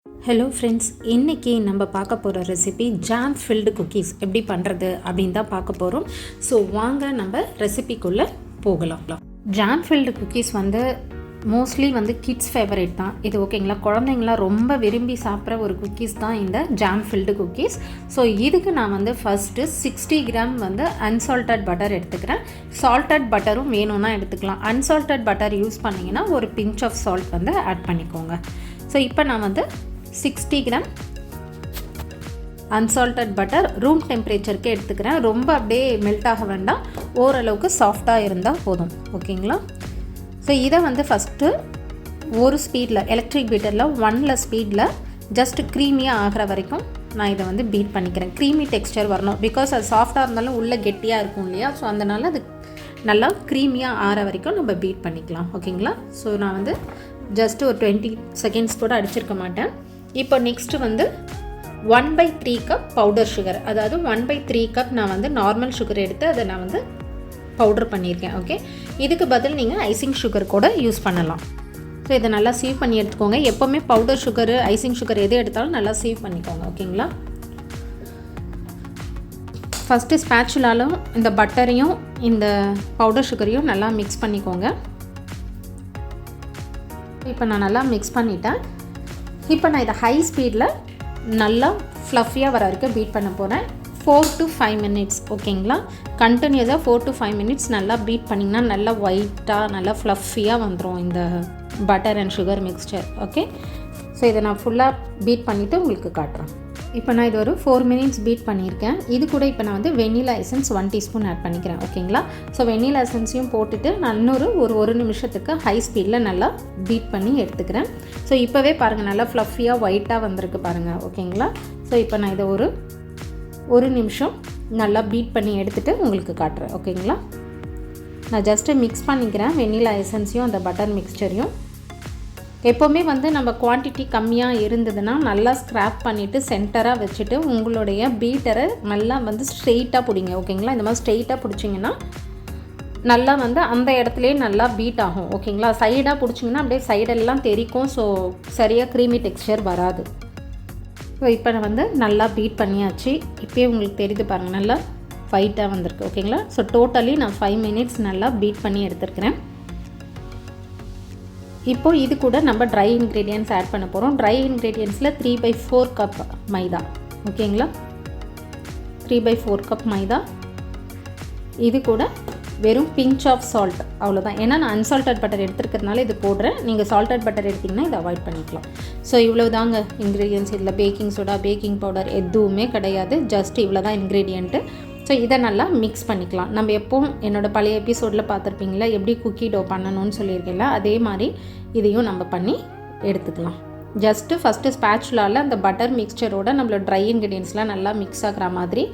Hello friends, இன்றைக்கி நம்ம பார்க்க போகிற ரெசிபி ஜாம் ஃபில்டு குக்கீஸ் எப்படி பண்ணுறது அப்படின்னு தான் பார்க்க போகிறோம். ஸோ வாங்க நம்ம ரெசிபிக்குள்ளே போகலாம். Jam filled cookies mostly kids favourite தான் இது, ஓகேங்களா. குழந்தைங்களாம் ரொம்ப விரும்பி சாப்பிட்ற ஒரு குக்கீஸ் தான் இந்த ஜாம் ஃபில்டு குக்கீஸ். ஸோ இதுக்கு நான் ஃபஸ்ட்டு 60 கிராம் அன்சால்டட் பட்டர் எடுத்துக்கிறேன். சால்டட் பட்டரும் வேணும்னா எடுத்துக்கலாம். அன்சால்டட் பட்டர் யூஸ் பண்ணிங்கன்னா ஒரு பிஞ்ச் ஆஃப் சால்ட் ஆட் பண்ணிக்கோங்க. ஸோ இப்போ நான் 60 கிராம் அன்சால்டட் பட்டர் ரூம் டெம்பரேச்சருக்கு எடுத்துக்கிறேன். ரொம்ப அப்படியே மெல்ட் ஆக வேண்டாம், ஓரளவுக்கு சாஃப்டாக இருந்தால் போதும், ஓகேங்களா. ஸோ இதை ஃபஸ்ட்டு ஒரு ஸ்பீடில் எலக்ட்ரிக் பீட்டரில் 1 ஸ்பீடில் ஜஸ்ட் க்ரீமியாக ஆகிற வரைக்கும் நான் இதை பீட் பண்ணிக்கிறேன். க்ரீமி டெக்ஸ்டர் வரணும், பிகாஸ் அது சாஃப்டாக இருந்தாலும் உள்ளே கெட்டியாக இருக்கும் இல்லையா. ஸோ அதனால் அது நல்லா க்ரீமியாக ஆகிற வரைக்கும் நம்ம பீட் பண்ணிக்கலாம், ஓகேங்களா. ஸோ நான் ஜஸ்ட் ஒரு 20 செகண்ட்ஸ் கூட அடிச்சிருக்க மாட்டேன். இப்போ நெக்ஸ்ட்டு 1/3 கப் பவுடர் சுகர், அதாவது 1/3 கப் நான் நார்மல் சுகர் எடுத்து அதை நான் பவுடர் பண்ணியிருக்கேன், ஓகே. இதுக்கு பதில் நீங்கள் ஐசிங் சுகர் கூட யூஸ் பண்ணலாம். ஸோ இதை நல்லா சீவ் பண்ணி எடுத்துக்கோங்க. எப்போவுமே பவுடர் சுகரு ஐசிங் சுகர் எது எடுத்தாலும் நல்லா சீவ் பண்ணிக்கோங்க, ஓகேங்களா. ஃபஸ்ட்டு ஸ்பேச்சுலாலும் இந்த பட்டரையும் இந்த பவுடர் சுகரையும் நல்லா மிக்ஸ் பண்ணிக்கோங்க. இப்போ நான் நல்லா மிக்ஸ் பண்ணிட்டேன். இப்போ நான் இதை ஹை ஸ்பீடில் நல்லா ஃப்ளஃபியாக வர வரைக்கும் பீட் பண்ண போகிறேன். 4 to 5 minutes, ஓகேங்களா. கண்டினியூஸாக 4 to 5 minutes நல்லா பீட் பண்ணிங்கன்னா நல்லா ஒயிட்டாக நல்லா ஃப்ளஃபியாக வந்துடும் இந்த butter and sugar mixture, okay. So இதை நான் ஃபுல்லாக பீட் பண்ணிவிட்டு உங்களுக்கு காட்டுறேன். இப்போ நான் இது ஒரு 4 minutes பீட் பண்ணியிருக்கேன். இது கூட இப்போ நான் வெண்ணிலா எசன்ஸ் 1 teaspoon ஆட் பண்ணிக்கிறேன், ஓகேங்களா. ஸோ வெண்ணிலா எசன்ஸையும் போட்டுட்டு நான் இன்னொரு ஒரு நிமிஷத்துக்கு ஹை ஸ்பீடில் நல்லா பீட் பண்ணி எடுத்துக்கிறேன். ஸோ இப்போவே பாருங்கள் நல்லா ஃப்ளஃபியாக ஒயிட்டாக வந்திருக்கு பாருங்கள், ஓகேங்களா. ஸோ இப்போ நான் இதை ஒரு நிமிஷம் நல்லா பீட் பண்ணி எடுத்துகிட்டு உங்களுக்கு காட்டுறேன், ஓகேங்களா. நான் ஜஸ்ட்டு மிக்ஸ் பண்ணிக்கிறேன் வெண்ணிலா எசன்ஸையும் அந்த பட்டர் மிக்ஸ்சரையும். எப்போவுமே நம்ம குவான்டிட்டி கம்மியாக இருந்ததுன்னா நல்லா ஸ்க்ராப் பண்ணிவிட்டு சென்டராக வச்சுட்டு உங்களுடைய பீட்டரை நல்லா ஸ்ட்ரெயிட்டாக பிடிங்க, ஓகேங்களா. இந்த மாதிரி ஸ்ட்ரெயிட்டாக பிடிச்சிங்கன்னா நல்லா அந்த இடத்துலையே நல்லா பீட் ஆகும், ஓகேங்களா. சைடாக பிடிச்சிங்கன்னா அப்படியே சைடெல்லாம் தெரிக்கும். ஸோ சரியாக க்ரீமி டெக்ஸ்சர் வராது. ஸோ இப்போ நான் நல்லா பீட் பண்ணியாச்சு. இப்போயே உங்களுக்கு தெரியுது பாருங்கள், நல்லா ஒயிட்டாக வந்திருக்கு, ஓகேங்களா. ஸோ டோட்டலி நான் 5 minutes நல்லா பீட் பண்ணி எடுத்துருக்கிறேன். இப்போது இது கூட நம்ம ட்ரை இன்க்ரீடியன்ட்ஸ் ஆட் பண்ண போகிறோம். ட்ரை இன்க்ரீடியன்ட்ஸில் 3/4 கப் மைதா, ஓகேங்களா. 3/4 கப் மைதா. இது கூட வெறும் பிஞ்ச் ஆஃப் சால்ட், அவ்வளோதான். ஏன்னா நான் அன்சால்டட் பட்டர் எடுத்துருக்கிறதுனால இது போடுறேன். நீங்கள் சால்டட் பட்டர் எடுத்திங்கன்னா இதை அவாய்ட் பண்ணிக்கலாம். ஸோ இவ்வளோ தாங்க இன்க்ரீடியன்ட்ஸ். இதில் பேக்கிங் சோடா, பேக்கிங் பவுடர் எதுவுமே கிடையாது. ஜஸ்ட் இவ்வளோ தான் இன்க்ரீடியண்ட்டு. ஸோ இதை நல்லா மிக்ஸ் பண்ணிக்கலாம். நம்ம எப்போவும் என்னோடய பழைய எபிசோடில் பார்த்துருப்பீங்களா எப்படி குக்கி டோ பண்ணணும்னு சொல்லியிருக்கேன்ல, அதே மாதிரி இதையும் நம்ம பண்ணி எடுத்துக்கலாம். ஜஸ்ட்டு ஃபஸ்ட்டு ஸ்பேச்சுலாவில் அந்த பட்டர் மிக்சரோட நம்மளோட ட்ரை இன்க்ரீடியன்ட்ஸ்லாம் நல்லா மிக்ஸ் ஆகிற மாதிரி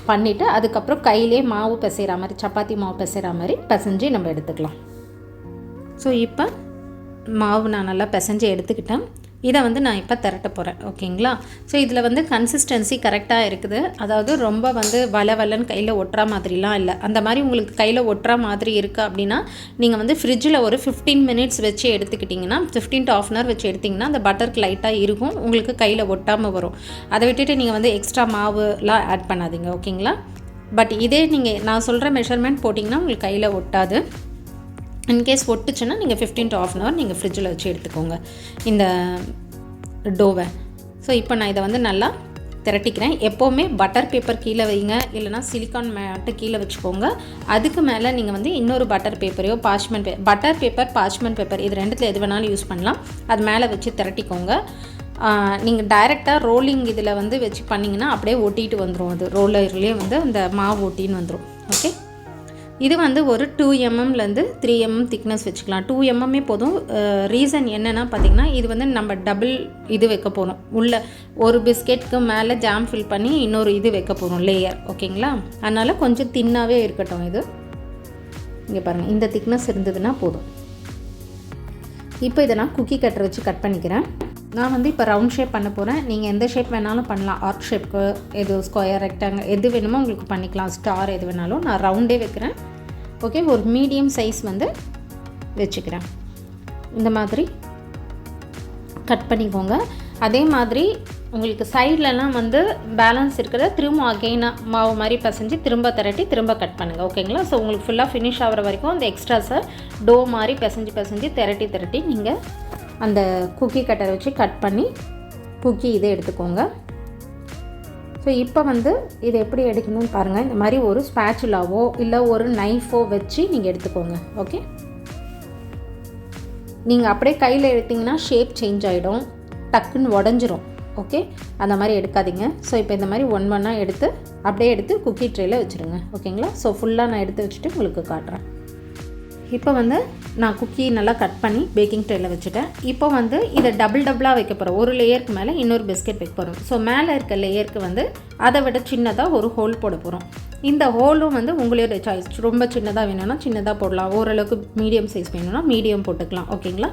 பண்ணிவிட்டு அதுக்கப்புறம் கையிலே மாவு பிசைகிற மாதிரி, சப்பாத்தி மாவு பிசைகிற மாதிரி பிசைஞ்சு நம்ம எடுத்துக்கலாம். ஸோ இப்போ மாவு நான் நல்லா பிசைஞ்சு எடுத்துக்கிட்டேன். இதை நான் இப்போ திரட்ட போகிறேன், ஓகேங்களா. ஸோ இதில் கன்சிஸ்டன்சி கரெக்டாக இருக்குது. அதாவது ரொம்ப வலன்னு கையில் ஒட்டுற மாதிரிலாம் இல்லை. அந்த மாதிரி உங்களுக்கு கையில் ஒட்டுற மாதிரி இருக்குது அப்படின்னா நீங்கள் ஃப்ரிட்ஜில் ஒரு 15 minutes வச்சு எடுத்துக்கிட்டிங்கன்னா, 15 to half an hour வச்சு எடுத்திங்கன்னா அந்த பட்டருக்கு லைட்டாக இருக்கும், உங்களுக்கு கையில் ஒட்டாமல் வரும். அதை விட்டுட்டு நீங்கள் எக்ஸ்ட்ரா மாவுலாம் ஆட் பண்ணாதீங்க, ஓகேங்களா. பட் இதே நீங்கள் நான் சொல்கிற மெஷர்மெண்ட் போட்டிங்கன்னா உங்களுக்கு கையில் ஒட்டாது. இன்கேஸ் ஒட்டுச்சுன்னா நீங்கள் 15 to half an hour நீங்கள் ஃப்ரிட்ஜில் வச்சு எடுத்துக்கோங்க இந்த டோவை. ஸோ இப்போ நான் இதை நல்லா திரட்டிக்கிறேன். எப்போவுமே பட்டர் பேப்பர் கீழே வைங்க, இல்லைனா சிலிக்கான் மேட்டு கீழே வச்சுக்கோங்க. அதுக்கு மேலே நீங்கள் இன்னொரு பட்டர் பேப்பரையோ பட்டர் பேப்பர் பார்ச்மெண்ட் பேப்பர் இது ரெண்டுத்தில் எது வேணாலும் யூஸ் பண்ணலாம். அது மேலே வச்சு திரட்டிக்கோங்க. நீங்கள் டைரெக்டாக ரோலிங் இதில் வச்சு பண்ணிங்கன்னா அப்படியே ஒட்டிட்டு வந்துடும். அது ரோலர்லேயே அந்த மாவு ஒட்டின்னு வந்துடும், ஓகே. இது ஒரு 2 mmலேருந்து 3 mm திக்னஸ் வச்சுக்கலாம். 2 mm போதும். ரீசன் என்னென்னா பார்த்திங்கன்னா, இது நம்ம டபுள் இது வைக்க போகிறோம். உள்ள ஒரு பிஸ்கெட்டுக்கு மேலே ஜாம் ஃபில் பண்ணி இன்னொரு இது வைக்க போகிறோம், லேயர், ஓகேங்களா. அதனால் கொஞ்சம் தின்னாகவே இருக்கட்டும். இது இங்கே பாருங்கள், இந்த திக்னஸ் இருந்ததுன்னா போதும். இப்போ இதை நான் குக்கி கட்டர் வச்சு கட் பண்ணிக்கிறேன். நான் இப்போ ரவுண்ட் ஷேப் பண்ண போகிறேன். நீங்கள் எந்த ஷேப் வேணாலும் பண்ணலாம். ஆர்க் ஷேப்க்கு எது ஸ்கொயர் ரெக்டாங்கிள் எது வேணுமோ உங்களுக்கு பண்ணிக்கலாம். ஸ்டார் எது வேணாலும். நான் ரவுண்டே வைக்கிறேன், ஓகே. ஒரு மீடியம் சைஸ் வச்சுக்கிறேன். இந்த மாதிரி கட் பண்ணிக்கோங்க. அதே மாதிரி உங்களுக்கு சைட்லலாம் வந்து பேலன்ஸ் இருக்கிறத திரும்ப அகெயினாக மாவு மாதிரி பசைஞ்சு திரும்ப திரட்டி திரும்ப கட் பண்ணுங்கள். ஓகேங்களா? ஸோ உங்களுக்கு ஃபுல்லாக ஃபினிஷ் ஆகிற வரைக்கும் அந்த எக்ஸ்ட்ராஸை டோ மாதிரி பசைஞ்சு திரட்டி நீங்கள் அந்த குக்கி கட்டரை வச்சு கட் பண்ணி குக்கி இதை எடுத்துக்கோங்க. ஸோ இப்போ வந்து இதை எப்படி எடுக்கணும்னு பாருங்கள். இந்த மாதிரி ஒரு ஸ்பேச்சுலாவோ இல்லை ஒரு நைஃபோ வச்சு நீங்கள் எடுத்துக்கோங்க. ஓகே, நீங்கள் அப்படியே கையில் எடுத்திங்கன்னா ஷேப் சேஞ்ச் ஆகிடும், டக்குன்னு உடஞ்சிரும். ஓகே, அந்த மாதிரி எடுக்காதீங்க. ஸோ இப்போ இந்த மாதிரி ஒன்னாக எடுத்து அப்படியே எடுத்து குக்கி ட்ரேயில் வச்சுருங்க. ஓகேங்களா? ஸோ ஃபுல்லாக நான் எடுத்து வச்சுட்டு உங்களுக்கு காட்டுறேன். இப்போ வந்து நான் குக்கி நல்லா கட் பண்ணி பேக்கிங் ட்ரேயில் வச்சுட்டேன். இப்போ வந்து இதை டபுளாக வைக்க போகிறோம். ஒரு லேயருக்கு மேலே இன்னொரு பிஸ்கெட் வைக்க போகிறோம். ஸோ மேலே இருக்க லேயருக்கு வந்து அதை விட சின்னதாக ஒரு ஹோல் போட போகிறோம். இந்த ஹோலும் வந்து உங்களோட சாய்ஸ். ரொம்ப சின்னதாக வேணும்னா சின்னதாக போடலாம், ஓரளவுக்கு மீடியம் சைஸ் வேணும்னா மீடியம் போட்டுக்கலாம். ஓகேங்களா?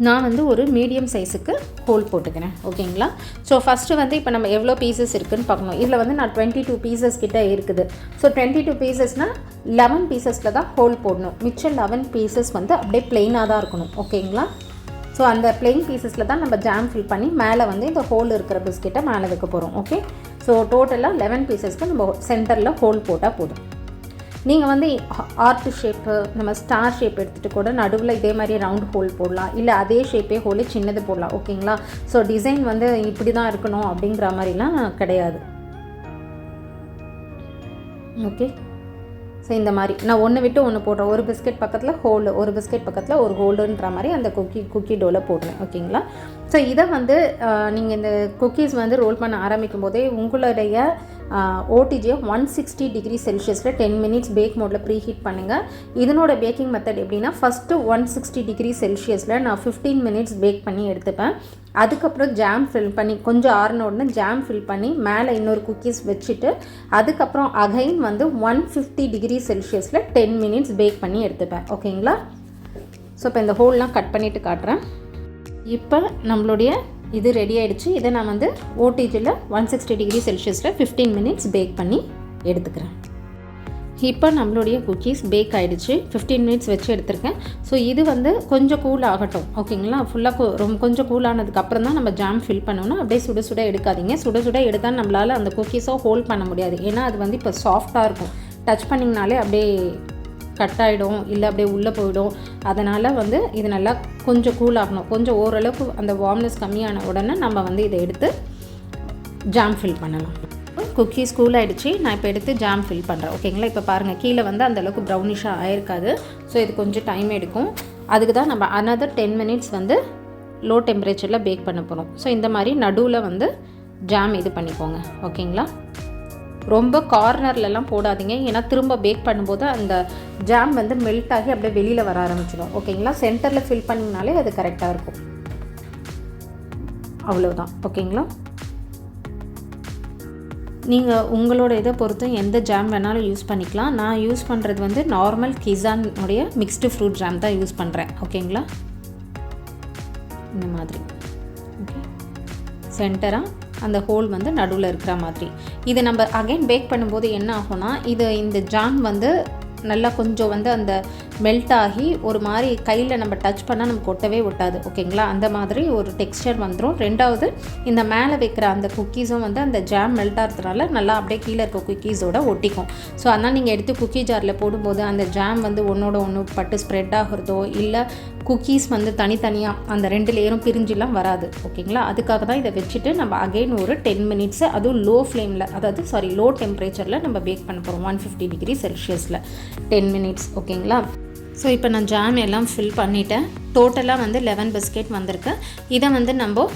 நான் வந்து ஒரு மீடியம் சைஸுக்கு ஹோல் போட்டுக்கிறேன். ஓகேங்களா? ஸோ ஃபஸ்ட்டு வந்து இப்போ நம்ம எவ்வளோ பீசஸ் இருக்குதுன்னு பார்க்கணும். இதில் வந்து நான் 22 பீசஸ் கிட்டே இருக்குது. ஸோ 22 பீசஸ்னால் 11 பீசஸில் தான் ஹோல் போடணும். மிச்சம் 11 பீசஸ் வந்து அப்படியே ப்ளெயினாக தான் இருக்கணும். ஓகேங்களா? ஸோ அந்த ப்ளெயின் பீசஸில் தான் நம்ம ஜாம் ஃபில் பண்ணி மேலே வந்து இந்த ஹோல் இருக்கிற பிஸ்கெட்டை மேலே வைக்க போகிறோம். ஓகே, ஸோ டோட்டலாக 11 பீசஸ்க்கு நம்ம சென்டரில் ஹோல் போட்டால் போதும். நீங்கள் வந்து ஆர்ட் ஷேப்பு, நம்ம ஸ்டார் ஷேப் எடுத்துகிட்டு கூட நடுவில் இதே மாதிரி ரவுண்ட் ஹோல் போடலாம், இல்லை அதே ஷேப்பே ஹோல் சின்னது போடலாம். ஓகேங்களா? ஸோ டிசைன் வந்து இப்படி தான் இருக்கணும் அப்படிங்கிற மாதிரிலாம் கிடையாது. ஓகே, ஸோ இந்த மாதிரி நான் ஒன்று விட்டு ஒன்று போடுறேன். ஒரு பிஸ்கெட் பக்கத்தில் ஹோல், ஒரு பிஸ்கெட் பக்கத்தில் ஒரு ஹோல்டுன்ற மாதிரி அந்த குக்கி டோவில் போடுறேன். ஓகேங்களா? ஸோ இதை வந்து நீங்கள் இந்த குக்கீஸ் வந்து ரோல் பண்ண ஆரம்பிக்கும் போதே உங்களுடைய ஓடிஜியை 160 டிகிரி செல்சியஸில் 10 மினிட்ஸ் பேக் மோடில் ப்ரீ ஹீட் பண்ணுங்கள். இதனோட பேக்கிங் மெத்தட் எப்படின்னா, ஃபஸ்ட்டு 160 டிகிரி செல்சியஸில் நான் 15 மினிட்ஸ் பேக் பண்ணி எடுத்துப்பேன். அதுக்கப்புறம் ஜாம் ஃபில் பண்ணி கொஞ்சம் ஆறின உடனே ஜாம் ஃபில் பண்ணி மேலே இன்னொரு குக்கீஸ் வச்சுட்டு அதுக்கப்புறம் அகைன் வந்து 150 டிகிரி செல்சியஸில் 10 மினிட்ஸ் பேக் பண்ணி எடுத்துப்பேன். ஓகேங்களா? ஸோ இப்போ இந்த ஹோல்லாம் கட் பண்ணிவிட்டு காட்டுறேன். இப்போ நம்மளுடைய இது ரெடி ஆகிடுச்சு. இதை நான் வந்து ஓடிஜியில் 160 டிகிரி செல்சியஸில் 15 மினிட்ஸ் பேக் பண்ணி எடுத்துக்கிறேன். இப்போ நம்மளுடைய குக்கீஸ் பேக் ஆகிடுச்சு. 15 மினிட்ஸ் வச்சு எடுத்துருக்கேன். ஸோ இது வந்து கொஞ்சம் கூல் ஆகட்டும். ஓகேங்களா? ஃபுல்லாக ரொம்ப கொஞ்சம் கூல் ஆனதுக்கப்புறம் தான் நம்ம ஜாம் ஃபில் பண்ணணும். அப்படியே சுட எடுக்காதீங்க. சுட எடுத்தால் நம்மளால் அந்த குக்கீஸோ ஹோல்ட் பண்ண முடியாது. ஏன்னா அது வந்து இப்போ சாஃப்டாக இருக்கும். டச் பண்ணிங்கனாலே அப்படியே கட் ஆகிடும், இல்லை அப்படியே உள்ளே போயிடும். அதனால் வந்து இது நல்லா கொஞ்சம் கூல் ஆகணும். கொஞ்சம் ஓரளவுக்கு அந்த வார்ம்னஸ் கம்மியான உடனே நம்ம வந்து இதை எடுத்து ஜாம் ஃபில் பண்ணலாம். குக்கீஸ் கூல் ஆகிடுச்சு. நான் இப்போ எடுத்து ஜாம் ஃபில் பண்ணுறேன். ஓகேங்களா? இப்போ பாருங்கள், கீழே வந்து அந்தளவுக்கு ப்ரௌனிஷாக ஆயிருக்காது. ஸோ இது கொஞ்சம் டைம் எடுக்கும். அதுக்கு தான் நம்ம another 10 மினிட்ஸ் வந்து லோ டெம்பரேச்சரில் பேக் பண்ண போகிறோம். ஸோ இந்த மாதிரி நடுவில் வந்து ஜாம் இது பண்ணிக்கோங்க. ஓகேங்களா? ரொம்ப கார்னர்லலாம் போடாதீங்க. ஏன்னா திரும்ப பேக் பண்ணும்போது அந்த ஜாம் வந்து மெல்ட் ஆகி அப்படியே வெளியில் வர ஆரம்பிச்சிடும். ஓகேங்களா? சென்டரில் ஃபில் பண்ணிங்கனாலே அது கரெக்டாக இருக்கும். அவ்வளோதான். ஓகேங்களா? நீங்கள் உங்களோட இதை பொறுத்து எந்த ஜாம் வேணாலும் யூஸ் பண்ணிக்கலாம். நான் யூஸ் பண்ணுறது வந்து நார்மல் கிசானுடைய மிக்ஸ்டு ஃப்ரூட் ஜாம் தான் யூஸ் பண்ணுறேன். ஓகேங்களா? இந்த மாதிரி ஓகே, சென்டராக அந்த ஹோல் வந்து நடுவில் இருக்கிற மாதிரி. இது நம்ம அகைன் பேக் பண்ணும்போது என்ன ஆகும்னா, இந்த ஜாம் வந்து நல்லா கொஞ்சம் வந்து அந்த மெல்ட் ஆகி ஒரு மாதிரி கையில் நம்ம டச் பண்ணால் நமக்கு ஒட்டவே ஒட்டாது. ஓகேங்களா? அந்த மாதிரி ஒரு டெக்ஸ்சர் வந்துடும். ரெண்டாவது, இந்த மேலே வைக்கிற அந்த குக்கீஸும் வந்து அந்த ஜாம் மெல்ட் ஆகிறதுனால நல்லா அப்படியே கீழே இருக்க குக்கீஸோட ஒட்டிக்கும். ஸோ அதனால் நீங்கள் எடுத்து குக்கி ஜாரில் போடும்போது அந்த ஜாம் வந்து ஒன்றோட ஒன்று பட்டு ஸ்ப்ரெட் ஆகிறதோ இல்லை குக்கீஸ் வந்து தனித்தனியாக அந்த 2 லேயரும் பிரிஞ்சுலாம் வராது. ஓகேங்களா? அதுக்காக தான் இதை வச்சுட்டு நம்ம அகைன் ஒரு 10 மினிட்ஸு அதுவும் லோ டெம்பரேச்சரில் நம்ம பேக் பண்ண போகிறோம். 150 டிகிரி செல்சியஸில் 10 மினிட்ஸ். ஓகேங்களா? ஸோ இப்போ நான் ஜாம் எல்லாம் ஃபில் பண்ணிட்டேன். டோட்டலாக வந்து 11 பிஸ்கெட் வந்திருக்கு. இதை வந்து நம்ம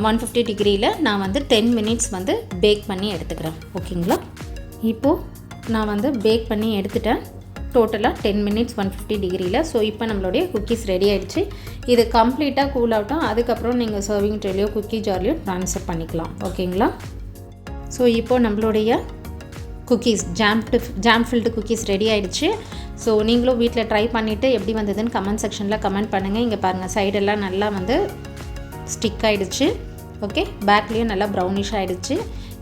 150 டிகிரியில் நான் வந்து 10 மினிட்ஸ் வந்து பேக் பண்ணி எடுத்துக்கிறேன். ஓகேங்களா? இப்போது நான் வந்து பேக் பண்ணி எடுத்துட்டேன். டோட்டலாக 10 மினிட்ஸ் 150 டிகிரியில். ஸோ இப்போ நம்மளுடைய குக்கீஸ் ரெடி ஆகிடுச்சு. இது கம்ப்ளீட்டாக கூல் ஆகட்டும். அதுக்கப்புறம் நீங்கள் சர்விங் ட்ரேலையோ குக்கி ஜார்லையோ ட்ரான்ஸ்ஃபர் பண்ணிக்கலாம். ஓகேங்களா? ஸோ இப்போது நம்மளுடைய cookies jam filled cookies ready ஆகிடுச்சு. ஸோ நீங்களும் வீட்டில் ட்ரை பண்ணிவிட்டு எப்படி வந்ததுன்னு கமெண்ட் செக்ஷனில் கமெண்ட் பண்ணுங்கள். இங்கே பாருங்கள், சைடெல்லாம் நல்லா வந்து ஸ்டிக் ஆகிடுச்சு. ஓகே, பேக்லேயும் நல்லா ப்ரௌனிஷ் ஆகிடுச்சு.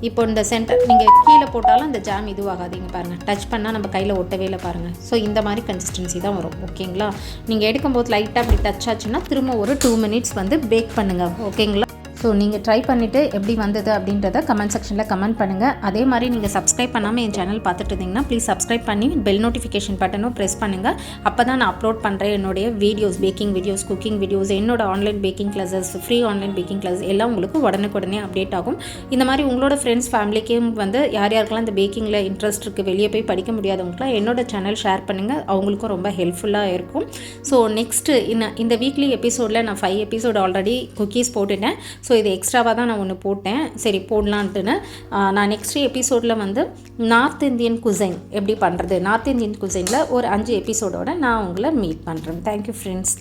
இப்போ இந்த சென்டர் நீங்கள் கீழே போட்டாலும் அந்த ஜாம் இதுவாகாதீங்க. பாருங்கள், டச் பண்ணால் நம்ம கையில் ஒட்டவே இல்லை பாருங்கள். ஸோ இந்த மாதிரி கன்சிஸ்டன்சி தான் வரும். ஓகேங்களா? நீங்கள் எடுக்கும்போது லைட்டாக அப்படி டச் ஆச்சுன்னா திரும்ப ஒரு 2 மினிட்ஸ் வந்து பேக் பண்ணுங்கள். ஓகேங்களா? ஸோ நீங்கள் ட்ரை பண்ணிவிட்டு எப்படி வந்தது அப்படின்றத கமெண்ட் செக்ஷனில் கமெண்ட் பண்ணுங்கள். அதே மாதிரி நீங்கள் சப்ஸ்கிரைப் பண்ணாமல் என் சேனல் பார்த்துட்டு இருந்தீங்கன்னா ப்ளீஸ் சப்ஸ்கிரைப் பண்ணி பெல் நோட்டிஃபிகேஷன் பட்டனும் ப்ரெஸ் பண்ணுங்கள். அப்போ தான் நான் அப்லோட் பண்ணுறேன் என்னுடைய videos, baking videos, cooking videos, என்னோட online baking classes, free online baking class எல்லாம் உங்களுக்கு உடனுக்குடனே அப்டேட் ஆகும். இந்த மாதிரி உங்களோட ஃப்ரெண்ட்ஸ் ஃபேமிலிக்கும் வந்து யார் யாருக்கெல்லாம் இந்த பேக்கிங்கில் இன்ட்ரெஸ்ட் இருக்குது, வெளியே போய் படிக்க முடியாதவங்களுக்குலாம் என்னோட சேனல் ஷேர் பண்ணுங்கள். அவங்களுக்கும் ரொம்ப ஹெல்ப்ஃபுல்லாக இருக்கும். ஸோ நெக்ஸ்ட்டு இந்த வீக்லி எபிசோடில் நான் 5 எபிசோட் ஆல்ரெடி குக்கீஸ் போட்டுட்டேன். ஸோ இது எக்ஸ்ட்ராவாக தான் நான் ஒன்று போட்டேன், சரி போடலான்ட்டுன்னு. நான் நெக்ஸ்ட் எபிசோடில் வந்து நார்த் இந்தியன் குசைன் எப்படி பண்ணுறது, நார்த் இந்தியன் குசைனில் ஒரு 5 எபிசோடோடு நான் உங்களை மீட் பண்ணுறேன். Thank you friends.